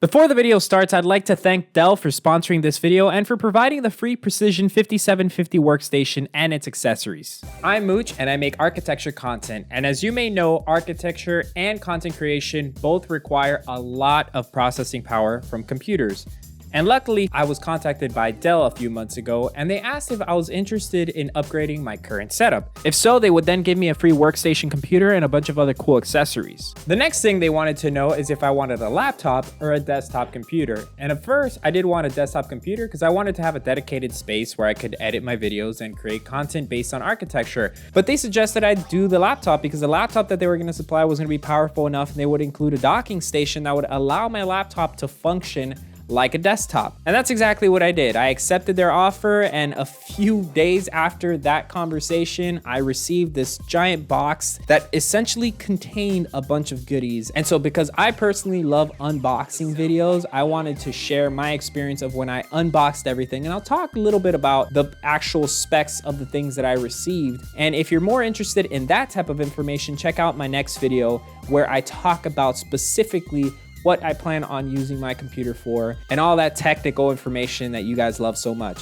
Before the video starts, I'd like to thank Dell for sponsoring this video and for providing the free Precision 5750 workstation and its accessories. I'm Mooch and I make architecture content, and as you may know, architecture and content creation both require a lot of processing power from computers. And luckily, I was contacted by Dell a few months ago and they asked if I was interested in upgrading my current setup. If so, they would then give me a free workstation computer and a bunch of other cool accessories. The next thing they wanted to know is if I wanted a laptop or a desktop computer. And at first, I did want a desktop computer because I wanted to have a dedicated space where I could edit my videos and create content based on architecture. But they suggested I do the laptop because the laptop that they were going to supply was going to be powerful enough and they would include a docking station that would allow my laptop to function like a desktop. And that's exactly what I did. I accepted their offer, and a few days after that conversation, I received this giant box that essentially contained a bunch of goodies. And so because I personally love unboxing videos, I wanted to share my experience of when I unboxed everything. And I'll talk a little bit about the actual specs of the things that I received. And if you're more interested in that type of information, check out my next video where I talk about specifically what I plan on using my computer for, and all that technical information that you guys love so much.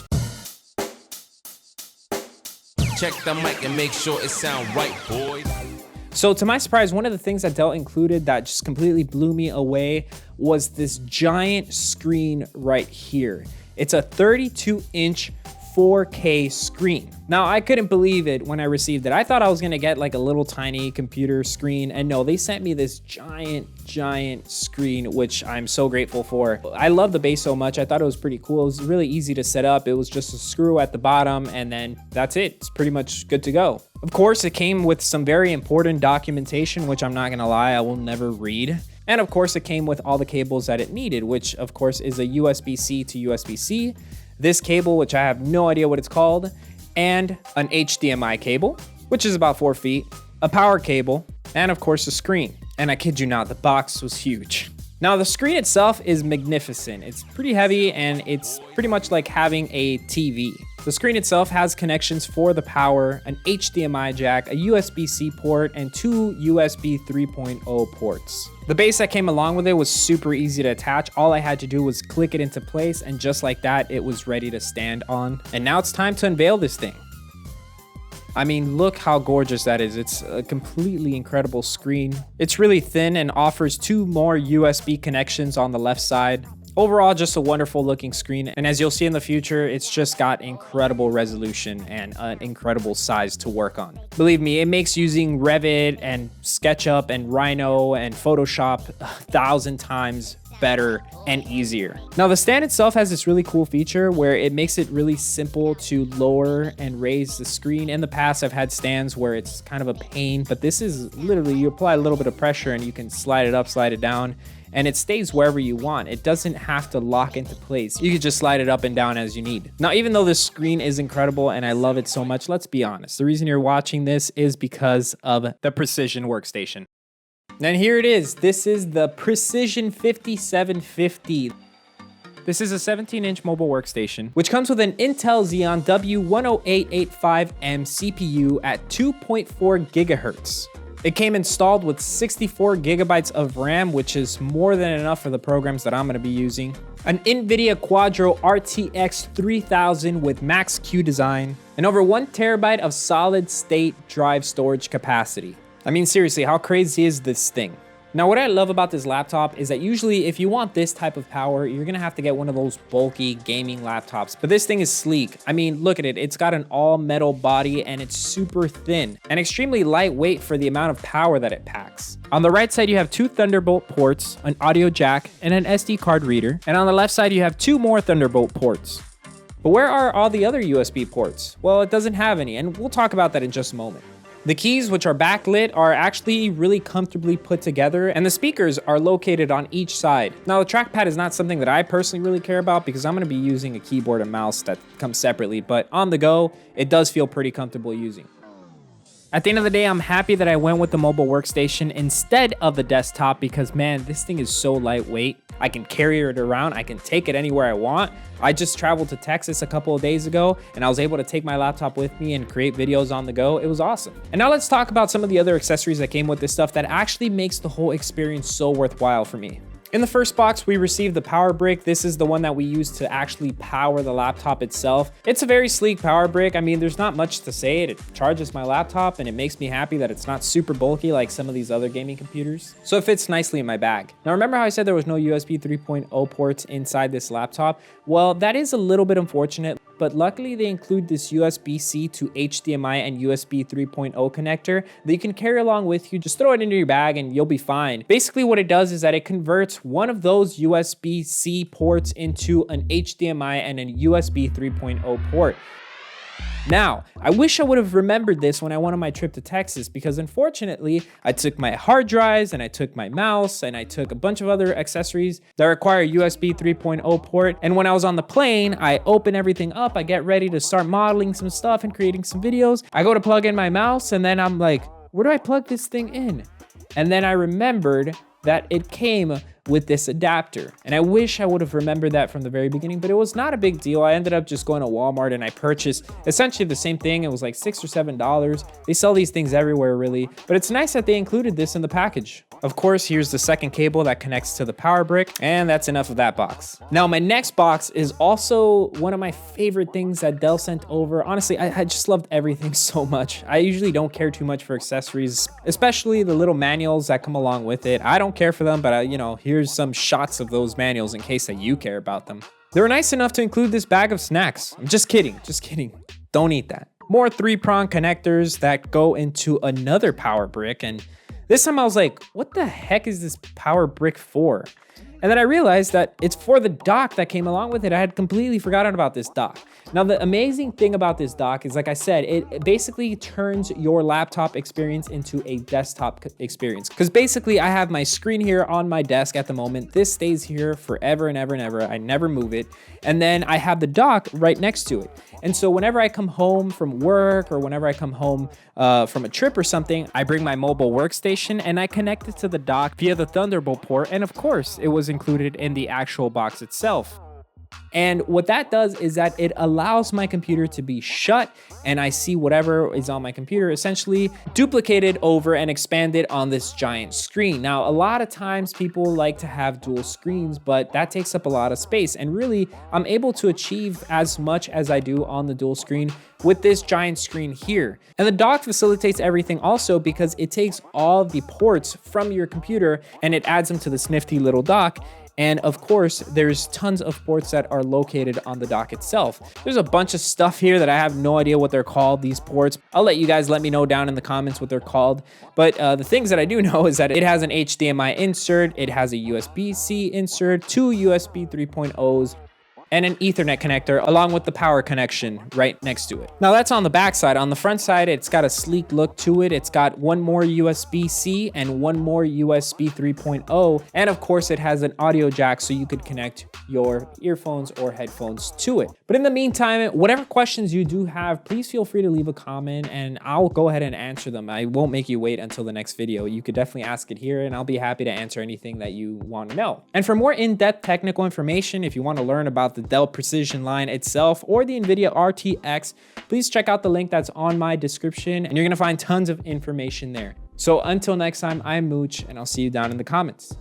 Check the mic and make sure it sound right, boys. So to my surprise, one of the things that Dell included that just completely blew me away was this giant screen right here. It's a 32-inch 4K screen. Now, I couldn't believe it when I received it. I thought I was gonna get like a little tiny computer screen, and no, they sent me this giant screen, which I'm so grateful for. I love the base so much. I thought it was pretty cool. It was really easy to set up. It was just a screw at the bottom, and then that's it. It's pretty much good to go. Of course, it came with some very important documentation, which I'm not gonna lie, I will never read. And of course, it came with all the cables that it needed, which of course is a USB-C to USB-C, this cable, which I have no idea what it's called, and an HDMI cable, which is about 4 feet, a power cable, and of course a screen. And I kid you not, the box was huge. Now the screen itself is magnificent. It's pretty heavy and it's pretty much like having a TV. The screen itself has connections for the power, an HDMI jack, a USB-C port, and 2 USB 3.0 ports. The base that came along with it was super easy to attach. All I had to do was click it into place, and just like that, it was ready to stand on. And now it's time to unveil this thing. I mean, look how gorgeous that is. It's a completely incredible screen. It's really thin and offers 2 more USB connections on the left side. Overall, just a wonderful looking screen. And as you'll see in the future, it's just got incredible resolution and an incredible size to work on. Believe me, it makes using Revit and SketchUp and Rhino and Photoshop 1,000 times better and easier. Now the stand itself has this really cool feature where it makes it really simple to lower and raise the screen. In the past, I've had stands where it's kind of a pain, but this is literally, you apply a little bit of pressure and you can slide it up, slide it down, and it stays wherever you want. It doesn't have to lock into place. You can just slide it up and down as you need. Now, even though this screen is incredible and I love it so much, let's be honest. The reason you're watching this is because of the Precision workstation. And here it is. This is the Precision 5750. This is a 17-inch mobile workstation, which comes with an Intel Xeon W10885M CPU at 2.4 gigahertz. It came installed with 64 gigabytes of RAM, which is more than enough for the programs that I'm going to be using. An NVidia Quadro RTX 3000 with Max Q design, and over 1 terabyte of solid state drive storage capacity. I mean, seriously, how crazy is this thing? Now, what I love about this laptop is that usually if you want this type of power, you're gonna have to get one of those bulky gaming laptops. But this thing is sleek. I mean, look at it. It's got an all metal body and it's super thin and extremely lightweight for the amount of power that it packs. On the right side, you have 2 Thunderbolt ports, an audio jack, and an SD card reader. And on the left side, you have 2 more Thunderbolt ports. But where are all the other USB ports? Well, it doesn't have any, and we'll talk about that in just a moment. The keys, which are backlit, are actually really comfortably put together, and the speakers are located on each side. Now, the trackpad is not something that I personally really care about because I'm going to be using a keyboard and mouse that comes separately, but on the go, it does feel pretty comfortable using. At the end of the day, I'm happy that I went with the mobile workstation instead of the desktop because, man, this thing is so lightweight. I can carry it around. I can take it anywhere I want. I just traveled to Texas a couple of days ago and I was able to take my laptop with me and create videos on the go. It was awesome. And now let's talk about some of the other accessories that came with this stuff that actually makes the whole experience so worthwhile for me. In the first box, we received the power brick. This is the one that we use to actually power the laptop itself. It's a very sleek power brick. I mean, there's not much to say. It charges my laptop and it makes me happy that it's not super bulky like some of these other gaming computers. So it fits nicely in my bag. Now, remember how I said there was no USB 3.0 ports inside this laptop? Well, that is a little bit unfortunate, but luckily they include this USB-C to HDMI and USB 3.0 connector that you can carry along with you. Just throw it into your bag and you'll be fine. Basically what it does is that it converts one of those USB-C ports into an HDMI and a USB 3.0 port. Now, I wish I would have remembered this when I went on my trip to Texas, because unfortunately, I took my hard drives and I took my mouse and I took a bunch of other accessories that require a USB 3.0 port. And when I was on the plane, I open everything up, I get ready to start modeling some stuff and creating some videos. I go to plug in my mouse and then I'm like, where do I plug this thing in? And then I remembered that it came with this adapter. And I wish I would have remembered that from the very beginning, but it was not a big deal. I ended up just going to Walmart and I purchased essentially the same thing. It was like $6 or $7. They sell these things everywhere really, but it's nice that they included this in the package. Of course, here's the second cable that connects to the power brick, and that's enough of that box. Now, my next box is also one of my favorite things that Dell sent over. Honestly, I just loved everything so much. I usually don't care too much for accessories, especially the little manuals that come along with it. I don't care for them, but here's some shots of those manuals in case that you care about them. They were nice enough to include this bag of snacks. I'm just kidding. Don't eat that. More 3-prong connectors that go into another power brick, and this time I was like, what the heck is this power brick for? And then I realized that it's for the dock that came along with it. I had completely forgotten about this dock. Now, the amazing thing about this dock is, like I said, it basically turns your laptop experience into a desktop experience. Because basically, I have my screen here on my desk at the moment. This stays here forever and ever and ever. I never move it. And then I have the dock right next to it. And so whenever I come home from work or whenever I come home from a trip or something, I bring my mobile workstation and I connect it to the dock via the Thunderbolt port. And of course, it was included in the actual box itself. And what that does is that it allows my computer to be shut and I see whatever is on my computer essentially duplicated over and expanded on this giant screen. Now, a lot of times people like to have dual screens, but that takes up a lot of space. And really, I'm able to achieve as much as I do on the dual screen with this giant screen here. And the dock facilitates everything also because it takes all the ports from your computer and it adds them to this nifty little dock. And of course, there's tons of ports that are located on the dock itself. There's a bunch of stuff here that I have no idea what they're called, these ports. I'll let you guys let me know down in the comments what they're called. But the things that I do know is that it has an HDMI insert, it has a USB-C insert, 2 USB 3.0s, and an Ethernet connector along with the power connection right next to it. Now that's on the back side. On the front side, it's got a sleek look to it. It's got one more USB-C and one more USB 3.0. And of course it has an audio jack so you could connect your earphones or headphones to it. But in the meantime, whatever questions you do have, please feel free to leave a comment and I'll go ahead and answer them. I won't make you wait until the next video. You could definitely ask it here and I'll be happy to answer anything that you want to know. And for more in-depth technical information, if you want to learn about the Dell Precision line itself or the NVidia RTX, please check out the link that's on my description and you're going to find tons of information there. So until next time, I'm Mooch and I'll see you down in the comments.